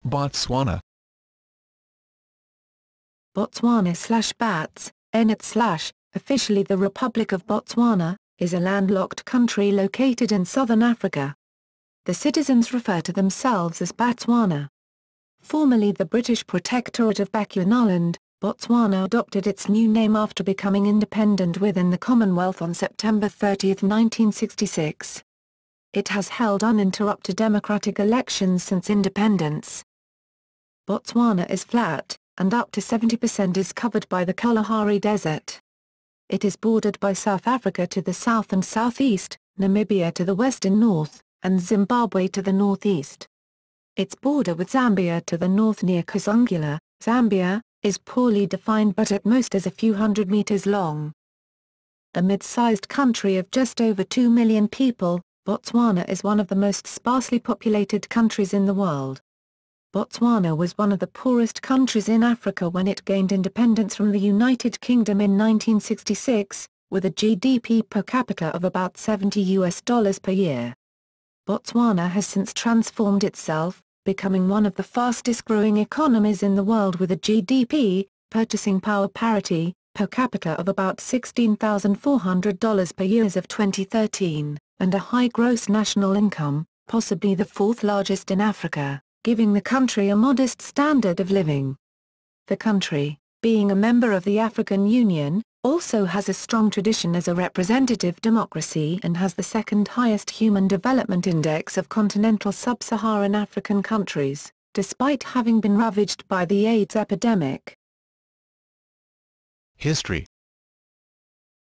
Botswana. Botswana/Bats, officially the Republic of Botswana, is a landlocked country located in southern Africa. The citizens refer to themselves as Batswana. Formerly the British Protectorate of Bechuanaland, Botswana adopted its new name after becoming independent within the Commonwealth on September 30, 1966. It has held uninterrupted democratic elections since independence. Botswana is flat, and up to 70% is covered by the Kalahari Desert. It is bordered by South Africa to the south and southeast, Namibia to the west and north, and Zimbabwe to the northeast. Its border with Zambia to the north near Kazungula, Zambia, is poorly defined but at most is a few hundred meters long. A mid-sized country of just over 2 million people, Botswana is one of the most sparsely populated countries in the world. Botswana was one of the poorest countries in Africa when it gained independence from the United Kingdom in 1966, with a GDP per capita of about $70 per year. Botswana has since transformed itself, becoming one of the fastest-growing economies in the world with a GDP, purchasing power parity, per capita of about $16,400 per year as of 2013, and a high gross national income, possibly the fourth largest in Africa, giving the country a modest standard of living. The country, being a member of the African Union, also has a strong tradition as a representative democracy and has the second highest Human Development Index of continental sub-Saharan African countries, despite having been ravaged by the AIDS epidemic. History.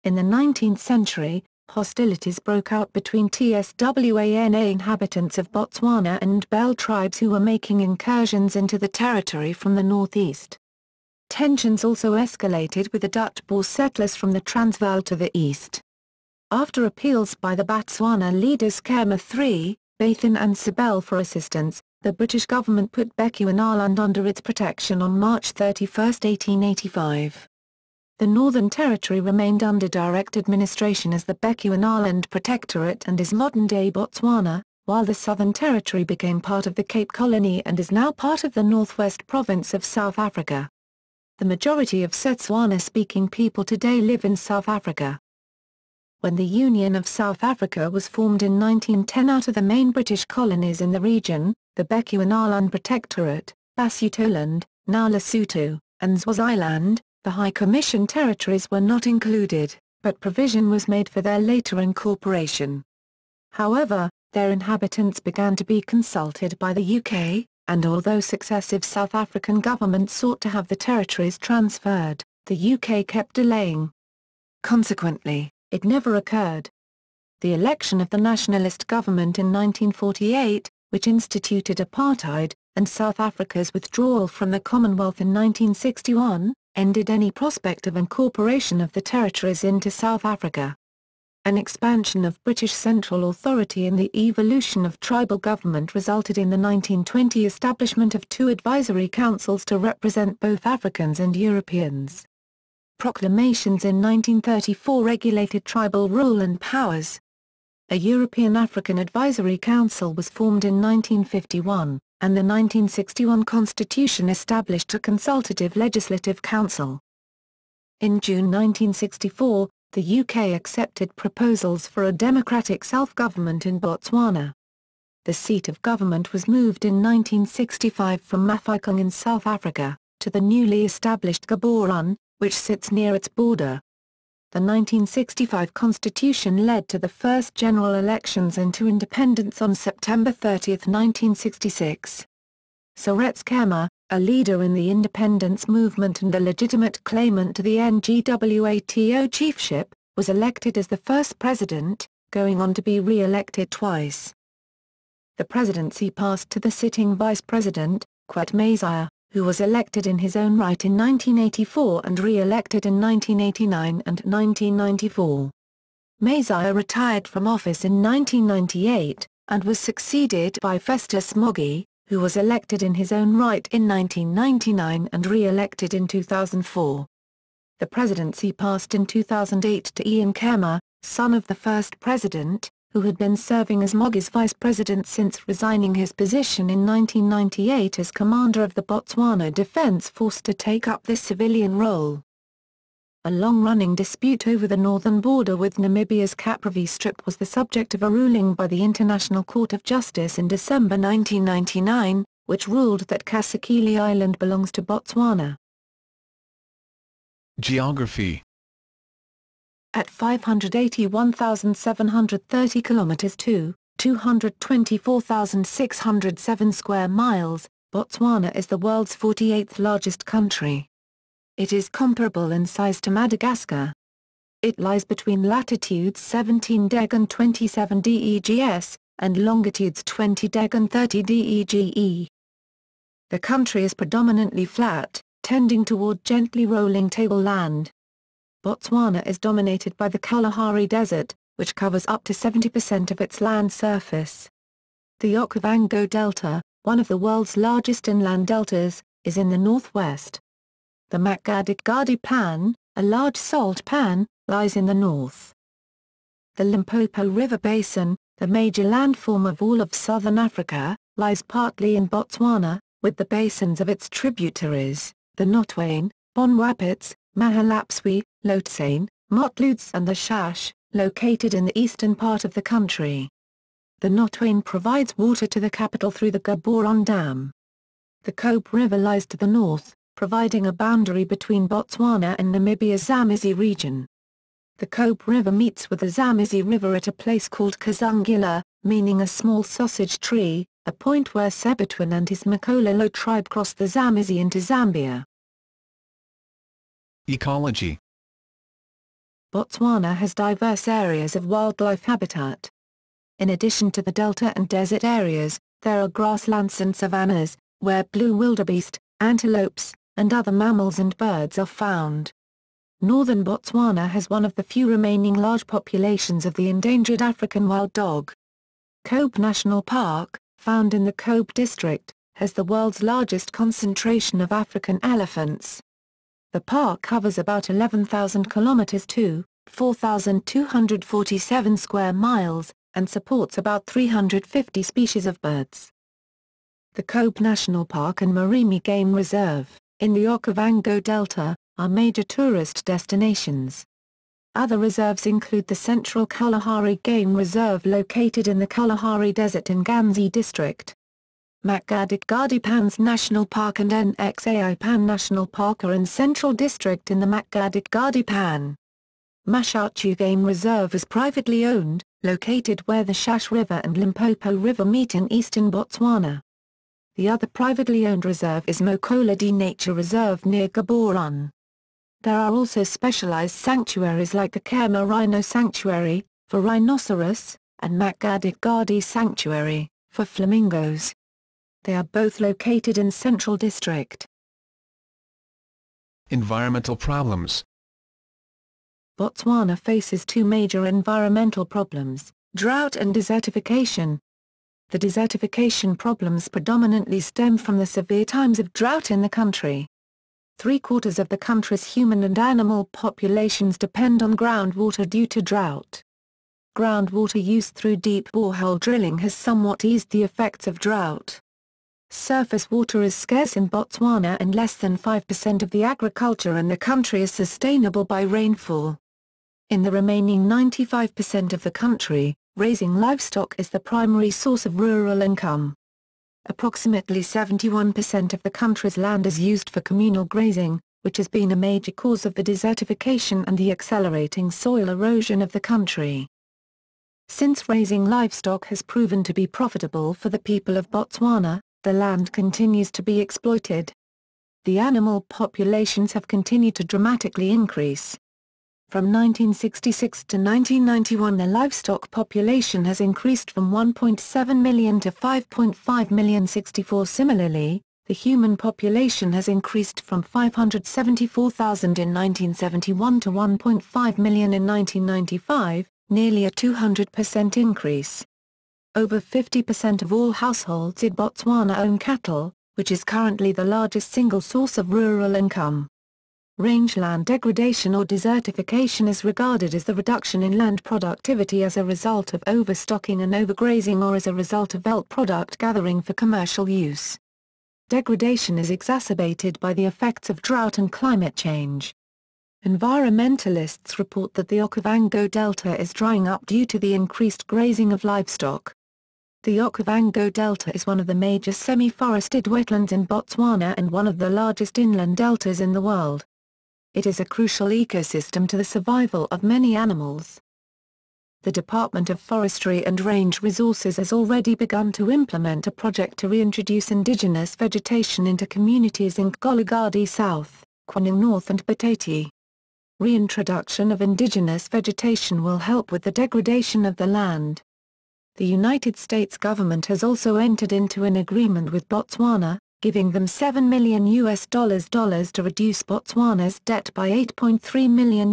In the 19th century, hostilities broke out between Tswana inhabitants of Botswana and Bell tribes who were making incursions into the territory from the northeast. Tensions also escalated with the Dutch-Boer settlers from the Transvaal to the east. After appeals by the Batswana leaders Khama III, Bathan and Sibel for assistance, the British government put Bechuanaland under its protection on March 31, 1885. The Northern Territory remained under direct administration as the Bechuanaland Protectorate and is modern-day Botswana, while the Southern Territory became part of the Cape Colony and is now part of the Northwest Province of South Africa. The majority of Setswana-speaking people today live in South Africa. When the Union of South Africa was formed in 1910 out of the main British colonies in the region, the Bechuanaland Protectorate, Basutoland, now Lesotho, and Swaziland, the High Commission territories were not included, but provision was made for their later incorporation. However, their inhabitants began to be consulted by the UK, and although successive South African governments sought to have the territories transferred, the UK kept delaying. Consequently, it never occurred. The election of the nationalist government in 1948, which instituted apartheid, and South Africa's withdrawal from the Commonwealth in 1961, ended any prospect of incorporation of the territories into South Africa. An expansion of British central authority and the evolution of tribal government resulted in the 1920 establishment of two advisory councils to represent both Africans and Europeans. Proclamations in 1934 regulated tribal rule and powers. A European African Advisory Council was formed in 1951, and the 1961 Constitution established a consultative legislative council. In June 1964, the UK accepted proposals for a democratic self-government in Botswana. The seat of government was moved in 1965 from Mafeking in South Africa, to the newly established Gaborone, which sits near its border. The 1965 Constitution led to the first general elections into independence on September 30, 1966. Soretz Khama, a leader in the independence movement and a legitimate claimant to the NGWATO chiefship, was elected as the first president, going on to be re-elected twice. The presidency passed to the sitting vice president, Kwet Masia, who was elected in his own right in 1984 and re-elected in 1989 and 1994. Masia retired from office in 1998, and was succeeded by Festus Mogae, who was elected in his own right in 1999 and re-elected in 2004. The presidency passed in 2008 to Ian Khama, son of the first president, who had been serving as Mogi's vice president since resigning his position in 1998 as commander of the Botswana Defence Force, to take up this civilian role. A long-running dispute over the northern border with Namibia's Caprivi Strip was the subject of a ruling by the International Court of Justice in December 1999, which ruled that Kasakili Island belongs to Botswana. Geography. At 581,730 kilometers to 224,607 square miles, Botswana is the world's 48th largest country. It is comparable in size to Madagascar. It lies between latitudes 17 deg and 27 degs, and longitudes 20 deg and 30 dege. The country is predominantly flat, tending toward gently rolling tableland. Botswana is dominated by the Kalahari Desert, which covers up to 70% of its land surface. The Okavango Delta, one of the world's largest inland deltas, is in the northwest. The Makgadikgadi Pan, a large salt pan, lies in the north. The Limpopo River Basin, the major landform of all of southern Africa, lies partly in Botswana, with the basins of its tributaries, the Notwane, Bon Rapids, Mahalapswe, Lotsane, Motludes and the Shash, located in the eastern part of the country. The Notwane provides water to the capital through the Gaborone Dam. The Cope River lies to the north, providing a boundary between Botswana and Namibia's Zambezi region. The Cope River meets with the Zambezi River at a place called Kazungula, meaning a small sausage tree, a point where Sebutwan and his Makololo tribe crossed the Zambezi into Zambia. Ecology. Botswana has diverse areas of wildlife habitat. In addition to the delta and desert areas, there are grasslands and savannas, where blue wildebeest, antelopes, and other mammals and birds are found. Northern Botswana has one of the few remaining large populations of the endangered African wild dog. Cope National Park, found in the Cope district, has the world's largest concentration of African elephants. The park covers about 11,000 kilometers to 4,247 square miles, and supports about 350 species of birds. The Cope National Park and Marimi Game Reserve, in the Okavango Delta, are major tourist destinations. Other reserves include the Central Kalahari Game Reserve located in the Kalahari Desert in Ganzi District. Makgadikgadi Pan's National Park and NXAI Pan National Park are in Central District in the Makgadikgadi Pan. Mashatju Game Reserve is privately owned, located where the Shash River and Limpopo River meet in eastern Botswana. The other privately owned reserve is Mokolodi Nature Reserve near Gaborone. There are also specialized sanctuaries like the Kema Rhino Sanctuary, for rhinoceros, and Makgadikgadi Sanctuary, for flamingos. They are both located in Central District. Environmental problems. Botswana faces two major environmental problems, drought and desertification. The desertification problems predominantly stem from the severe times of drought in the country. 3/4 of the country's human and animal populations depend on groundwater due to drought. Groundwater used through deep borehole drilling has somewhat eased the effects of drought. Surface water is scarce in Botswana and less than 5% of the agriculture in the country is sustainable by rainfall. In the remaining 95% of the country, raising livestock is the primary source of rural income. Approximately 71% of the country's land is used for communal grazing, which has been a major cause of the desertification and the accelerating soil erosion of the country. Since raising livestock has proven to be profitable for the people of Botswana, the land continues to be exploited. The animal populations have continued to dramatically increase. From 1966 to 1991, the livestock population has increased from 1.7 million to 5.5 million. 64. Similarly, the human population has increased from 574,000 in 1971 to 1.5 million in 1995, nearly a 200% increase. Over 50% of all households in Botswana own cattle, which is currently the largest single source of rural income. Rangeland degradation or desertification is regarded as the reduction in land productivity as a result of overstocking and overgrazing or as a result of veldt product gathering for commercial use. Degradation is exacerbated by the effects of drought and climate change. Environmentalists report that the Okavango Delta is drying up due to the increased grazing of livestock. The Okavango Delta is one of the major semi-forested wetlands in Botswana and one of the largest inland deltas in the world. It is a crucial ecosystem to the survival of many animals. The Department of Forestry and Range Resources has already begun to implement a project to reintroduce indigenous vegetation into communities in Goligadi South, Kwaneng North and Boteti. Reintroduction of indigenous vegetation will help with the degradation of the land. The United States government has also entered into an agreement with Botswana, giving them $7 million to reduce Botswana's debt by $8.3 million.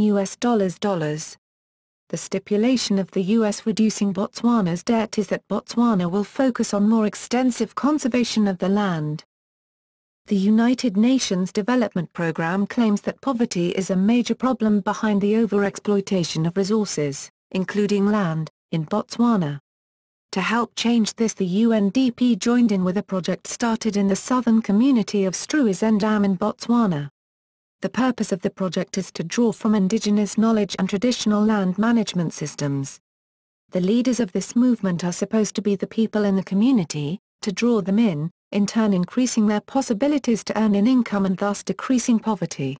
The stipulation of the U.S. reducing Botswana's debt is that Botswana will focus on more extensive conservation of the land. The United Nations Development Programme claims that poverty is a major problem behind the overexploitation of resources, including land, in Botswana. To help change this, the UNDP joined in with a project started in the southern community of Struizendam in Botswana. The purpose of the project is to draw from indigenous knowledge and traditional land management systems. The leaders of this movement are supposed to be the people in the community, to draw them in turn increasing their possibilities to earn an income and thus decreasing poverty.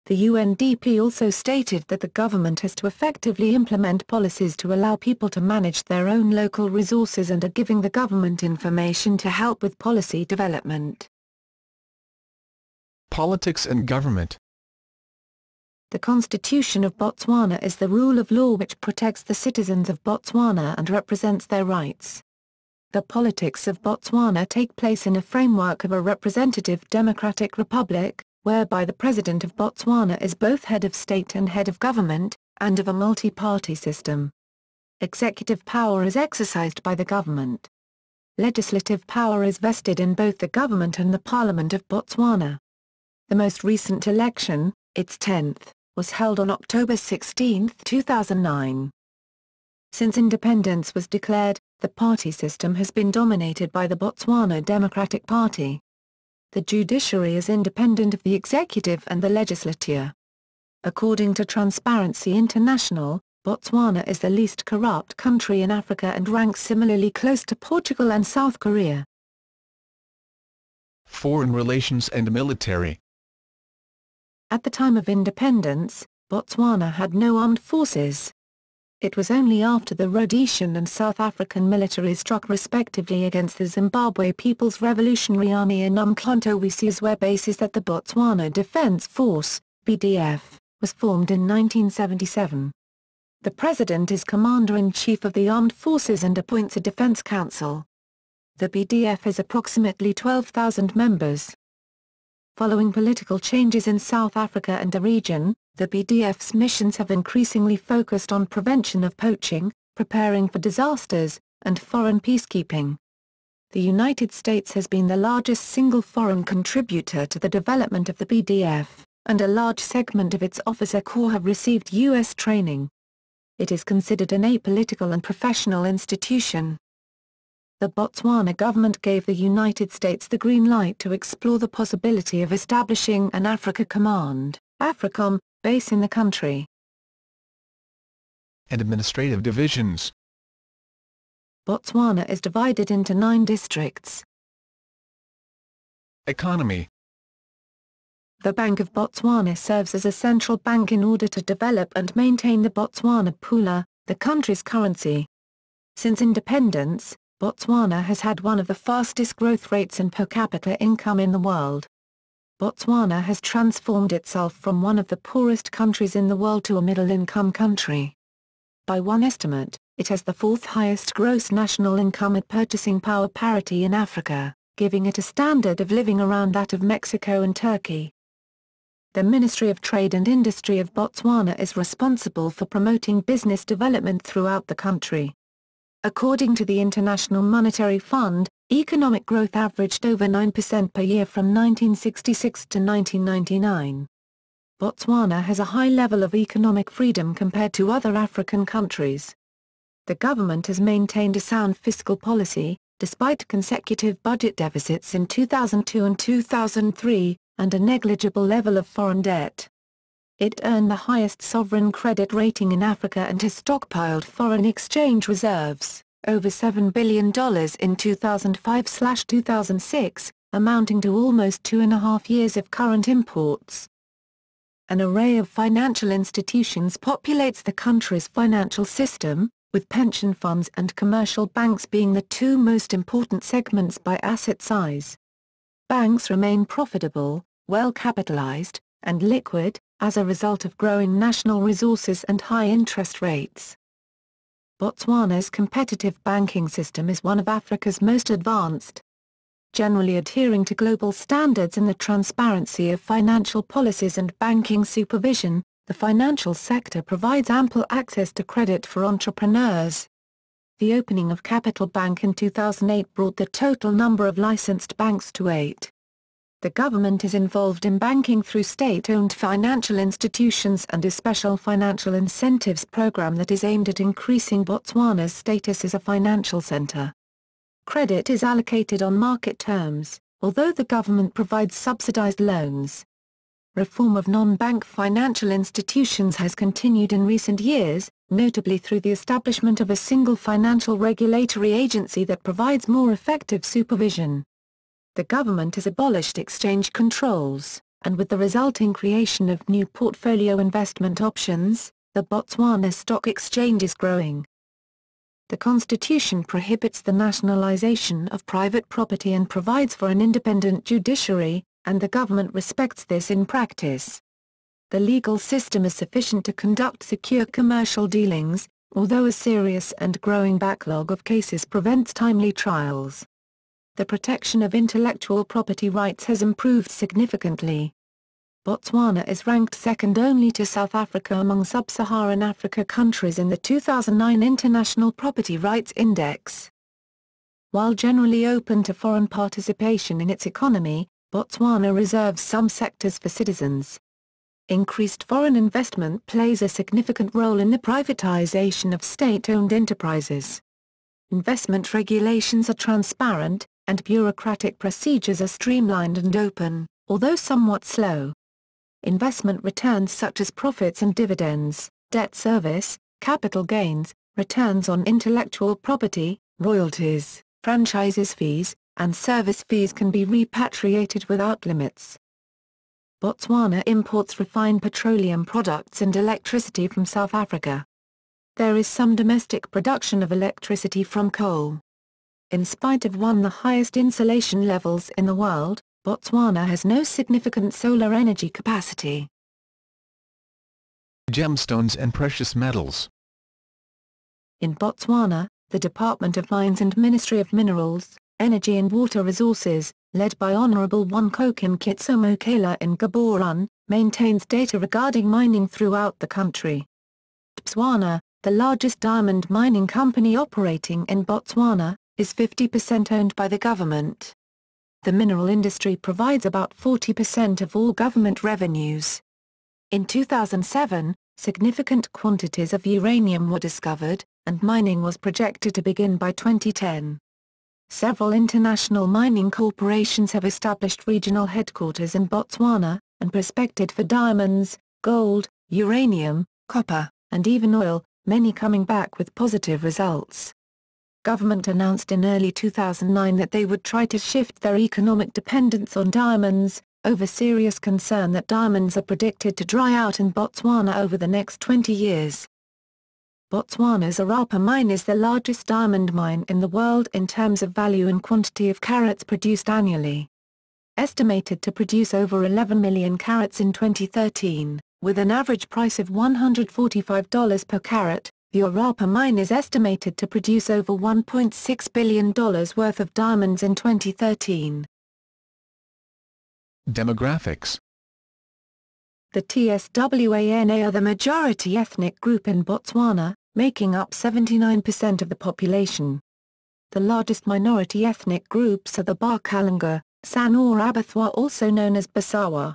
The UNDP also stated that the government has to effectively implement policies to allow people to manage their own local resources and are giving the government information to help with policy development. Politics and government. The Constitution of Botswana is the rule of law which protects the citizens of Botswana and represents their rights. The politics of Botswana take place in a framework of a representative democratic republic, whereby the President of Botswana is both head of state and head of government, and of a multi-party system. Executive power is exercised by the government. Legislative power is vested in both the government and the Parliament of Botswana. The most recent election, its 10th, was held on October 16, 2009. Since independence was declared, the party system has been dominated by the Botswana Democratic Party. The judiciary is independent of the executive and the legislature. According to Transparency International, Botswana is the least corrupt country in Africa and ranks similarly close to Portugal and South Korea. Foreign relations and military. At the time of independence, Botswana had no armed forces. It was only after the Rhodesian and South African militaries struck respectively against the Zimbabwe People's Revolutionary Army and Umkhonto we Sizwe bases that the Botswana Defence Force, BDF, was formed in 1977. The President is Commander-in-Chief of the Armed Forces and appoints a Defence Council. The BDF has approximately 12,000 members. Following political changes in South Africa and the region, the BDF's missions have increasingly focused on prevention of poaching, preparing for disasters, and foreign peacekeeping. The United States has been the largest single foreign contributor to the development of the BDF, and a large segment of its officer corps have received U.S. training. It is considered an apolitical and professional institution. The Botswana government gave the United States the green light to explore the possibility of establishing an Africa Command, AFRICOM, base in the country. Administrative divisions. Botswana is divided into 9 districts. Economy. The Bank of Botswana serves as a central bank in order to develop and maintain the Botswana pula, the country's currency. Since independence, Botswana has had one of the fastest growth rates in per capita income in the world. Botswana has transformed itself from one of the poorest countries in the world to a middle-income country. By one estimate, it has the 4th highest gross national income at purchasing power parity in Africa, giving it a standard of living around that of Mexico and Turkey. The Ministry of Trade and Industry of Botswana is responsible for promoting business development throughout the country. According to the International Monetary Fund, economic growth averaged over 9% per year from 1966 to 1999. Botswana has a high level of economic freedom compared to other African countries. The government has maintained a sound fiscal policy, despite consecutive budget deficits in 2002 and 2003, and a negligible level of foreign debt. It earned the highest sovereign credit rating in Africa and has stockpiled foreign exchange reserves, over $7 billion in 2005-2006, amounting to almost 2.5 years of current imports. An array of financial institutions populates the country's financial system, with pension funds and commercial banks being the two most important segments by asset size. Banks remain profitable, well capitalized, and liquid, as a result of growing national resources and high interest rates. Botswana's competitive banking system is one of Africa's most advanced. Generally adhering to global standards in the transparency of financial policies and banking supervision, the financial sector provides ample access to credit for entrepreneurs. The opening of Capital Bank in 2008 brought the total number of licensed banks to 8. The government is involved in banking through state-owned financial institutions and a special financial incentives program that is aimed at increasing Botswana's status as a financial center. Credit is allocated on market terms, although the government provides subsidized loans. Reform of non-bank financial institutions has continued in recent years, notably through the establishment of a single financial regulatory agency that provides more effective supervision. The government has abolished exchange controls, and with the resulting creation of new portfolio investment options, the Botswana Stock Exchange is growing. The constitution prohibits the nationalization of private property and provides for an independent judiciary, and the government respects this in practice. The legal system is sufficient to conduct secure commercial dealings, although a serious and growing backlog of cases prevents timely trials. The protection of intellectual property rights has improved significantly. Botswana is ranked second only to South Africa among sub-Saharan Africa countries in the 2009 International Property Rights Index. While generally open to foreign participation in its economy, Botswana reserves some sectors for citizens. Increased foreign investment plays a significant role in the privatization of state-owned enterprises. Investment regulations are transparent, and bureaucratic procedures are streamlined and open, although somewhat slow. Investment returns such as profits and dividends, debt service, capital gains, returns on intellectual property, royalties, franchises fees, and service fees can be repatriated without limits. Botswana imports refined petroleum products and electricity from South Africa. There is some domestic production of electricity from coal. In spite of one of the highest insolation levels in the world, Botswana has no significant solar energy capacity. Gemstones and precious metals. In Botswana, the Department of Mines and Ministry of Minerals, Energy and Water Resources, led by Honourable Wankokim Kitsomokela in Gaborone, maintains data regarding mining throughout the country. B̒t̆swɑːnə, the largest diamond mining company operating in Botswana, is 50% owned by the government. The mineral industry provides about 40% of all government revenues. In 2007, significant quantities of uranium were discovered, and mining was projected to begin by 2010. Several international mining corporations have established regional headquarters in Botswana, and prospected for diamonds, gold, uranium, copper, and even oil, many coming back with positive results. Government announced in early 2009 that they would try to shift their economic dependence on diamonds, over serious concern that diamonds are predicted to dry out in Botswana over the next 20 years. Botswana's Orapa mine is the largest diamond mine in the world in terms of value and quantity of carats produced annually. Estimated to produce over 11 million carats in 2013, with an average price of $145 per carat, the Orapa mine is estimated to produce over $1.6 billion worth of diamonds in 2013. Demographics. The b̒t̆swɑːnə are the majority ethnic group in Botswana, making up 79% of the population. The largest minority ethnic groups are the Ba Kalanga, San or Abathwa, also known as Basawa.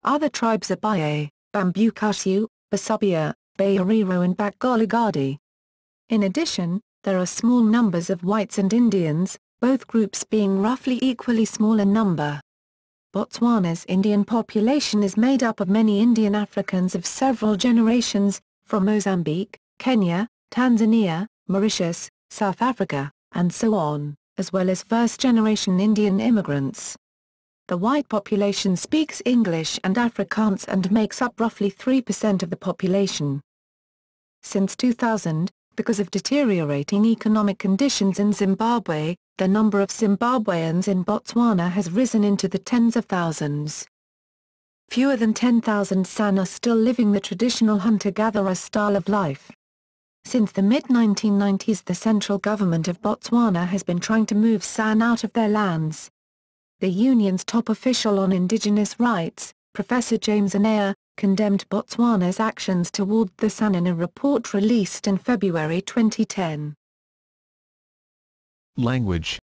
Other tribes are Baye, Bambukashu, Basubia, Bayariro and Bakgolagadi. In addition, there are small numbers of whites and Indians, both groups being roughly equally small in number. Botswana's Indian population is made up of many Indian Africans of several generations, from Mozambique, Kenya, Tanzania, Mauritius, South Africa, and so on, as well as first-generation Indian immigrants. The white population speaks English and Afrikaans and makes up roughly 3% of the population. Since 2000, because of deteriorating economic conditions in Zimbabwe, the number of Zimbabweans in Botswana has risen into the tens of thousands. Fewer than 10,000 San are still living the traditional hunter-gatherer style of life. Since the mid-1990s, the central government of Botswana has been trying to move San out of their lands. The union's top official on indigenous rights, Professor James Anea, condemned Botswana's actions toward the San in a report released in February 2010. Language.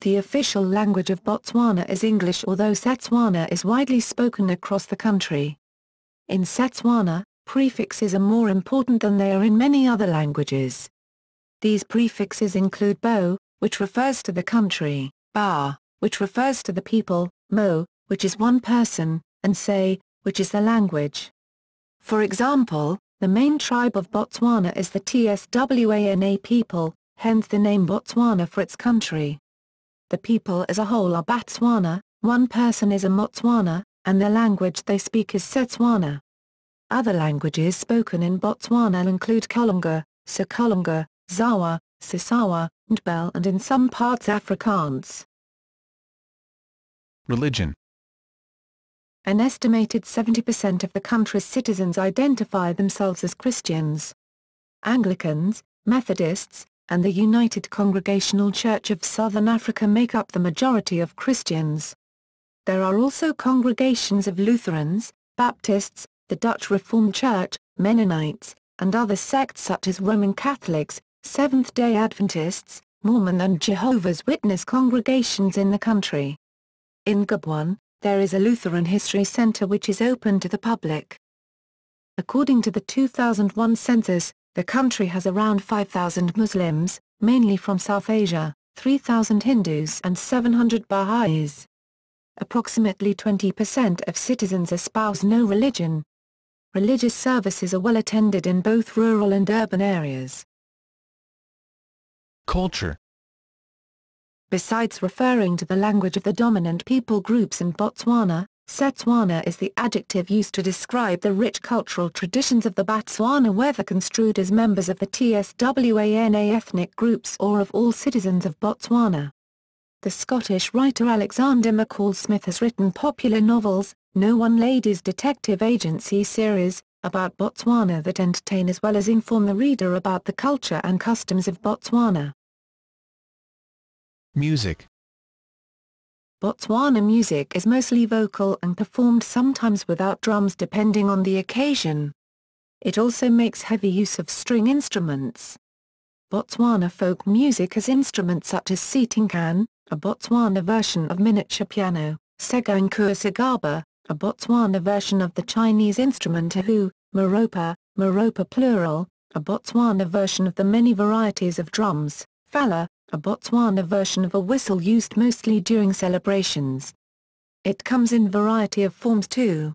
The official language of Botswana is English, although Setswana is widely spoken across the country. In Setswana, prefixes are more important than they are in many other languages. These prefixes include bo, which refers to the country, ba, which refers to the people, mo, which is one person, and se, which is the language. For example, the main tribe of Botswana is the Tswana people, hence the name Botswana for its country. The people as a whole are Batswana, one person is a Motswana, and the language they speak is Setswana. Other languages spoken in Botswana include Kalunga, Sekolunga, Zawa, Sisawa, Ndebele and in some parts Afrikaans. Religion. An estimated 70% of the country's citizens identify themselves as Christians. Anglicans, Methodists, and the United Congregational Church of Southern Africa make up the majority of Christians. There are also congregations of Lutherans, Baptists, the Dutch Reformed Church, Mennonites, and other sects such as Roman Catholics, Seventh-day Adventists, Mormon and Jehovah's Witness congregations in the country. In Gabon, there is a Lutheran History Center which is open to the public. According to the 2001 census, the country has around 5,000 Muslims, mainly from South Asia, 3,000 Hindus and 700 Baha'is. Approximately 20% of citizens espouse no religion. Religious services are well attended in both rural and urban areas. Culture. Besides referring to the language of the dominant people groups in Botswana, Setswana is the adjective used to describe the rich cultural traditions of the Batswana, whether construed as members of the Tswana ethnic groups or of all citizens of Botswana. The Scottish writer Alexander McCall Smith has written popular novels, No One Ladies Detective Agency series, about Botswana that entertain as well as inform the reader about the culture and customs of Botswana. Music. Botswana music is mostly vocal and performed sometimes without drums depending on the occasion. It also makes heavy use of string instruments. Botswana folk music has instruments such as sitinkan, a Botswana version of miniature piano, segankua sagaba, a Botswana version of the Chinese instrument ahu, maropa, maropa plural, a Botswana version of the many varieties of drums, fala, a Botswana version of a whistle used mostly during celebrations. It comes in variety of forms too.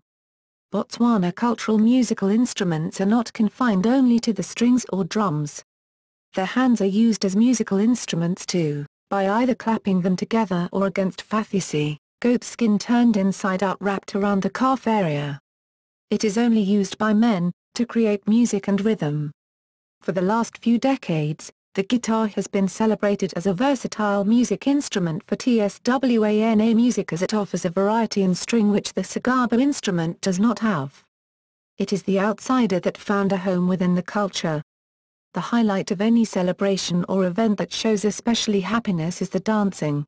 Botswana cultural musical instruments are not confined only to the strings or drums. Their hands are used as musical instruments too, by either clapping them together or against fathisi, goat skin turned inside out wrapped around the calf area. It is only used by men, to create music and rhythm. For the last few decades, the guitar has been celebrated as a versatile music instrument for Tswana music as it offers a variety in string which the sagaba instrument does not have. It is the outsider that found a home within the culture. The highlight of any celebration or event that shows especially happiness is the dancing.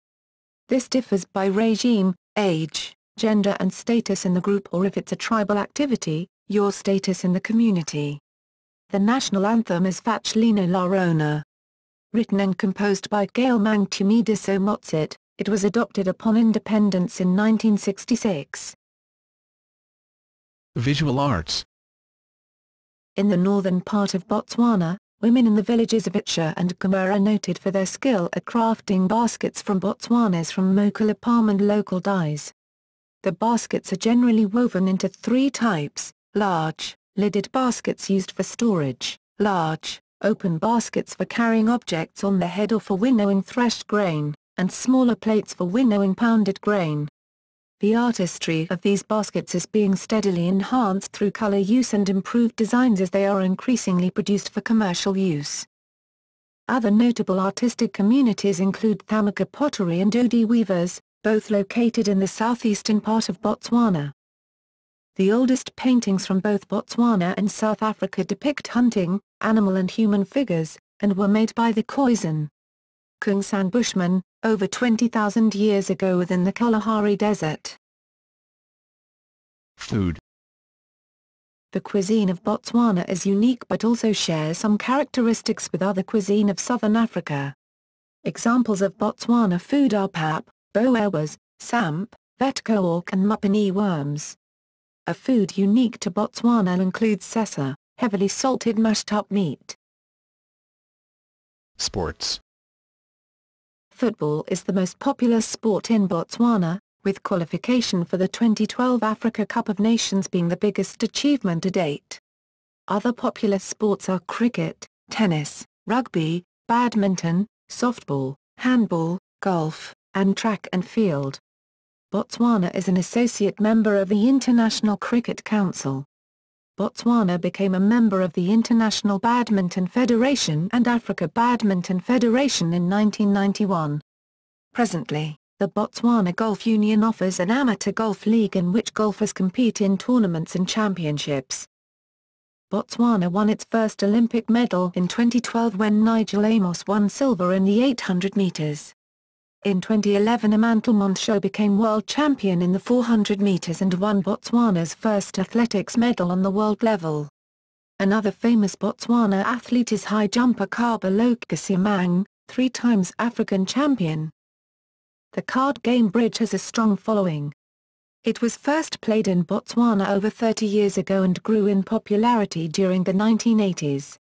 This differs by regime, age, gender and status in the group, or if it's a tribal activity, your status in the community. The national anthem is Fachlino Larona. Written and composed by Gail Mangtumida Somotsit, it was adopted upon independence in 1966. Visual arts. In the northern part of Botswana, women in the villages of Bechua and Goma are noted for their skill at crafting baskets from Botswana's from Mokala palm and local dyes. The baskets are generally woven into three types: large, lidded baskets used for storage, large, open baskets for carrying objects on the head or for winnowing threshed grain, and smaller plates for winnowing pounded grain. The artistry of these baskets is being steadily enhanced through color use and improved designs as they are increasingly produced for commercial use. Other notable artistic communities include Thamaka pottery and Odi weavers, both located in the southeastern part of Botswana. The oldest paintings from both Botswana and South Africa depict hunting, animal and human figures, and were made by the Khoisan Khoisan Bushmen, over 20,000 years ago within the Kalahari Desert. Food. The cuisine of Botswana is unique but also shares some characteristics with other cuisine of southern Africa. Examples of Botswana food are pap, boewas, samp, vetkoork and mupini worms. A food unique to Botswana includes sesa, heavily salted mashed up meat. Sports. Football is the most popular sport in Botswana, with qualification for the 2012 Africa Cup of Nations being the biggest achievement to date. Other popular sports are cricket, tennis, rugby, badminton, softball, handball, golf, and track and field. Botswana is an associate member of the International Cricket Council. Botswana became a member of the International Badminton Federation and Africa Badminton Federation in 1991. Presently, the Botswana Golf Union offers an amateur golf league in which golfers compete in tournaments and championships. Botswana won its first Olympic medal in 2012 when Nigel Amos won silver in the 800 meters. In 2011 Amantle Montsho became world champion in the 400 meters and won Botswana's first athletics medal on the world level. Another famous Botswana athlete is high jumper Kaba Lokasiamang, 3 times African champion. The card game bridge has a strong following. It was first played in Botswana over 30 years ago and grew in popularity during the 1980s.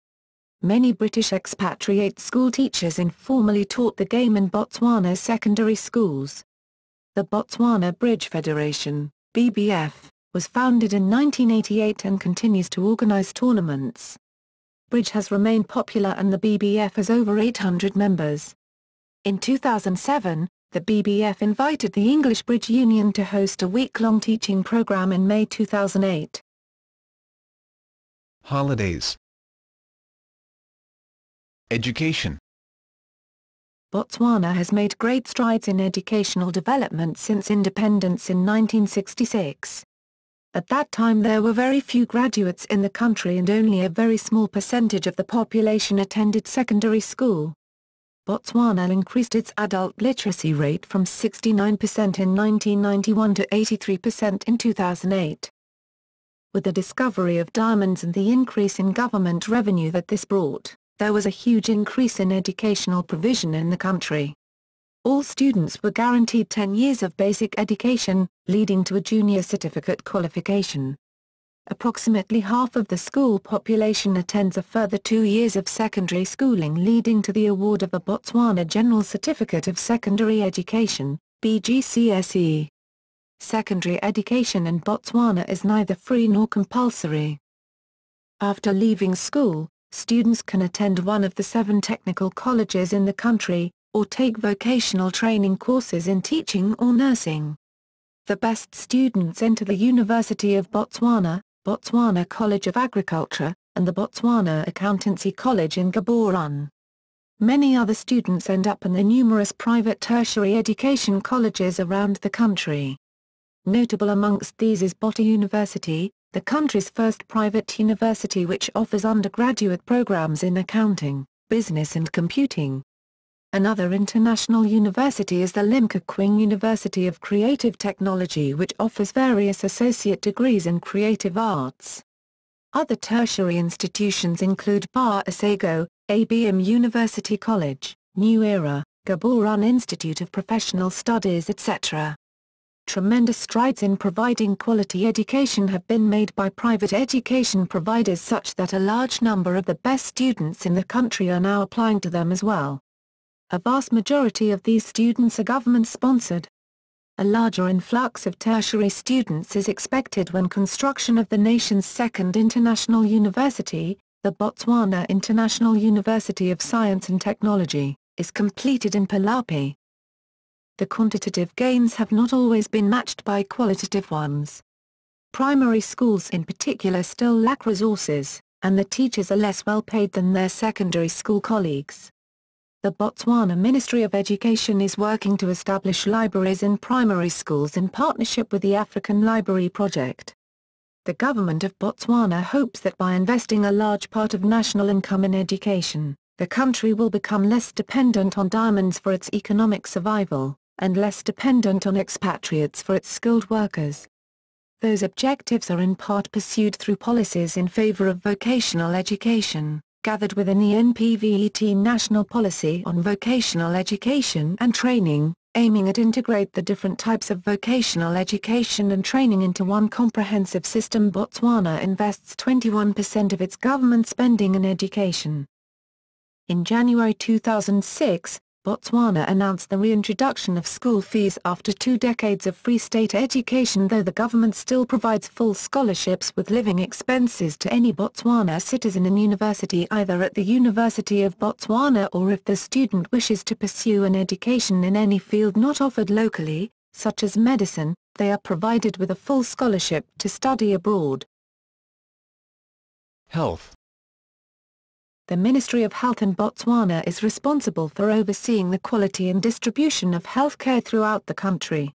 Many British expatriate school teachers informally taught the game in Botswana's secondary schools. The Botswana Bridge Federation, BBF, was founded in 1988 and continues to organize tournaments. Bridge has remained popular and the BBF has over 800 members. In 2007, the BBF invited the English Bridge Union to host a week-long teaching program in May 2008. Holidays. Education. Botswana has made great strides in educational development since independence in 1966. At that time there were very few graduates in the country and only a very small percentage of the population attended secondary school. Botswana increased its adult literacy rate from 69% in 1991 to 83% in 2008. With the discovery of diamonds and the increase in government revenue that this brought, there was a huge increase in educational provision in the country. All students were guaranteed 10 years of basic education, leading to a junior certificate qualification. Approximately half of the school population attends a further 2 years of secondary schooling, leading to the award of a Botswana General Certificate of Secondary Education, BGCSE. Secondary education in Botswana is neither free nor compulsory. After leaving school, students can attend one of the 7 technical colleges in the country, or take vocational training courses in teaching or nursing. The best students enter the University of Botswana, Botswana College of Agriculture, and the Botswana Accountancy College in Gaborone. Many other students end up in the numerous private tertiary education colleges around the country. Notable amongst these is Bota University, the country's first private university which offers undergraduate programs in accounting, business and computing. Another international university is the Limca Queen University of Creative Technology which offers various associate degrees in creative arts. Other tertiary institutions include Bar Isago, ABM University College, New Era, Gaborone Institute of Professional Studies etc. Tremendous strides in providing quality education have been made by private education providers such that a large number of the best students in the country are now applying to them as well. A vast majority of these students are government-sponsored. A larger influx of tertiary students is expected when construction of the nation's second international university, the Botswana International University of Science and Technology, is completed in Palapi. The quantitative gains have not always been matched by qualitative ones. Primary schools in particular still lack resources, and the teachers are less well paid than their secondary school colleagues. The Botswana Ministry of Education is working to establish libraries in primary schools in partnership with the African Library Project. The government of Botswana hopes that by investing a large part of national income in education, the country will become less dependent on diamonds for its economic survival, and less dependent on expatriates for its skilled workers. Those objectives are in part pursued through policies in favor of vocational education, gathered within the NPVET National Policy on Vocational Education and Training, aiming at integrate the different types of vocational education and training into one comprehensive system. Botswana invests 21% of its government spending in education. In January 2006, Botswana announced the reintroduction of school fees after 2 decades of free state education, though the government still provides full scholarships with living expenses to any Botswana citizen in university, either at the University of Botswana or if the student wishes to pursue an education in any field not offered locally, such as medicine, they are provided with a full scholarship to study abroad. Health. The Ministry of Health in Botswana is responsible for overseeing the quality and distribution of healthcare throughout the country.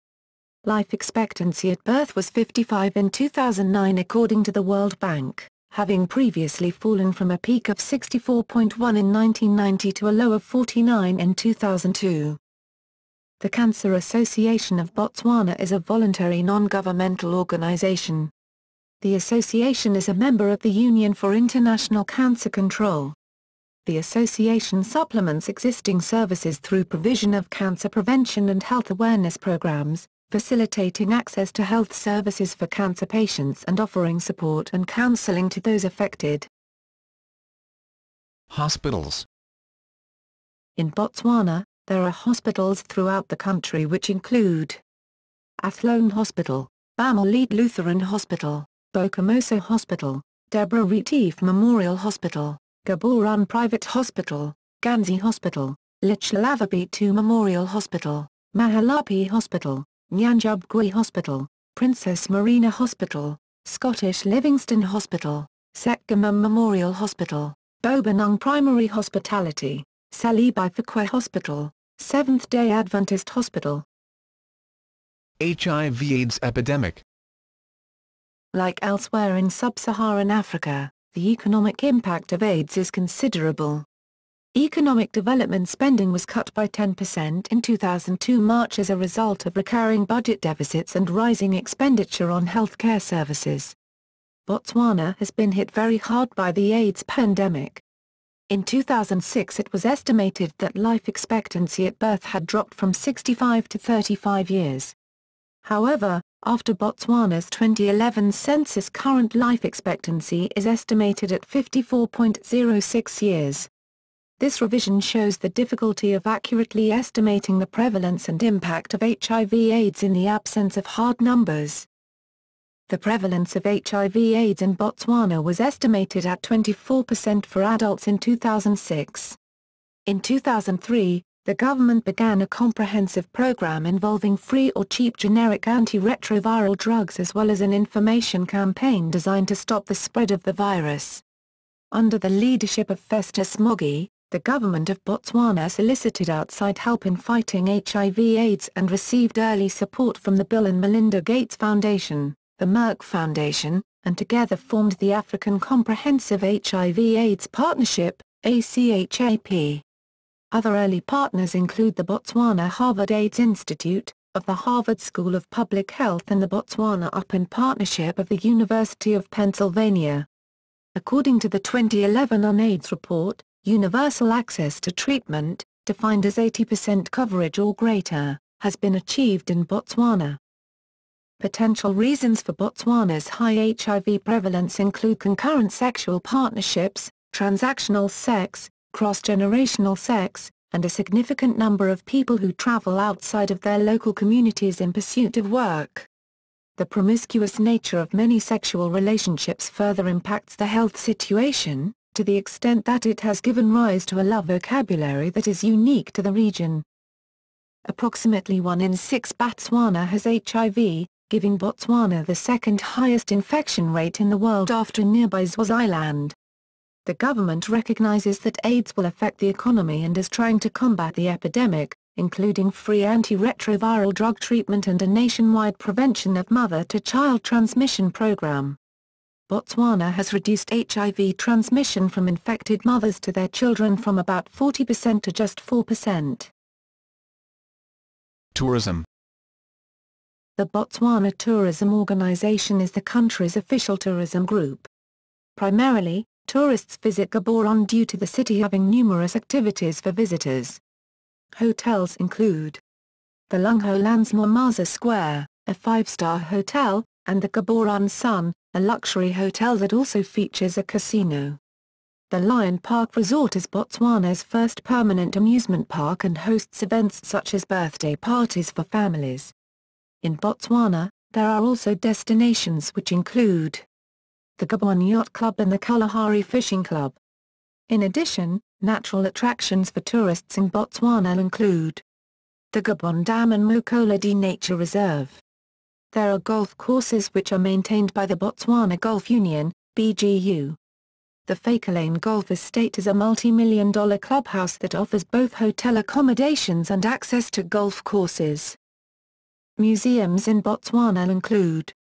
Life expectancy at birth was 55 in 2009 according to the World Bank, having previously fallen from a peak of 64.1 in 1990 to a low of 49 in 2002. The Cancer Association of Botswana is a voluntary non-governmental organization. The association is a member of the Union for International Cancer Control. The association supplements existing services through provision of cancer prevention and health awareness programs, facilitating access to health services for cancer patients and offering support and counseling to those affected. Hospitals. In Botswana, there are hospitals throughout the country which include Athlone Hospital, Bamalit Lutheran Hospital, Bokamoso Hospital, Deborah Retief Memorial Hospital, Gaborone Private Hospital, Ganzi Hospital, Lichlavabitu Memorial Hospital, Mahalapi Hospital, Nyanjubgwe Hospital, Princess Marina Hospital, Scottish Livingston Hospital, Sekgama Memorial Hospital, Bobanung Primary Hospitality, Salibai Fikwe Hospital, Seventh-day Adventist Hospital. HIV/AIDS epidemic. Like elsewhere in sub-Saharan Africa, the economic impact of AIDS is considerable. Economic development spending was cut by 10% in 2002 March as a result of recurring budget deficits and rising expenditure on healthcare services. Botswana has been hit very hard by the AIDS pandemic. In 2006 it was estimated that life expectancy at birth had dropped from 65 to 35 years. However, after Botswana's 2011 census, current life expectancy is estimated at 54.06 years. This revision shows the difficulty of accurately estimating the prevalence and impact of HIV/AIDS in the absence of hard numbers. The prevalence of HIV/AIDS in Botswana was estimated at 24% for adults in 2006. In 2003, the government began a comprehensive program involving free or cheap generic antiretroviral drugs as well as an information campaign designed to stop the spread of the virus. Under the leadership of Festus Mogi, the government of Botswana solicited outside help in fighting HIV/AIDS and received early support from the Bill and Melinda Gates Foundation, the Merck Foundation, and together formed the African Comprehensive HIV/AIDS Partnership, ACHAP. Other early partners include the Botswana Harvard AIDS Institute, of the Harvard School of Public Health and the Botswana Open Partnership of the University of Pennsylvania. According to the 2011 UNAIDS report, universal access to treatment, defined as 80% coverage or greater, has been achieved in Botswana. Potential reasons for Botswana's high HIV prevalence include concurrent sexual partnerships, transactional sex, cross-generational sex, and a significant number of people who travel outside of their local communities in pursuit of work. The promiscuous nature of many sexual relationships further impacts the health situation, to the extent that it has given rise to a love vocabulary that is unique to the region. Approximately 1 in 6 Botswana has HIV, giving Botswana the second highest infection rate in the world after nearby Swaziland. The government recognizes that AIDS will affect the economy and is trying to combat the epidemic, including free antiretroviral drug treatment and a nationwide prevention of mother-to-child transmission program. Botswana has reduced HIV transmission from infected mothers to their children from about 40% to just 4%. Tourism. The Botswana Tourism Organization is the country's official tourism group. Primarily, tourists visit Gaborone due to the city having numerous activities for visitors. Hotels include the Lungholands Momaza Square, a 5-star hotel, and the Gaborone Sun, a luxury hotel that also features a casino. The Lion Park Resort is Botswana's first permanent amusement park and hosts events such as birthday parties for families. In Botswana, there are also destinations which include the Gaborone Yacht Club and the Kalahari Fishing Club. In addition, natural attractions for tourists in Botswana include the Gaborone Dam and Mokolodi Nature Reserve. There are golf courses which are maintained by the Botswana Golf Union, BGU. The Fakelane Golf Estate is a multi-million-dollar clubhouse that offers both hotel accommodations and access to golf courses. Museums in Botswana include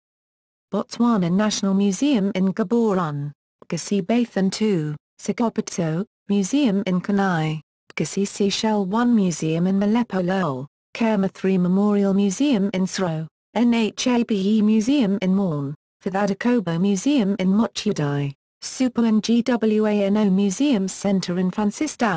Botswana National Museum in Gaborone, Gasi-Bathan 2, Sekopotso, Museum in Kanai, Gasi-Seychelles 1 Museum in Malepo Lowell, Kerma 3 Memorial Museum in Sro, NHABE Museum in Maun, Fithadakobo Museum in Mochudai, Supo and GWANO Museum Centre in Francistown.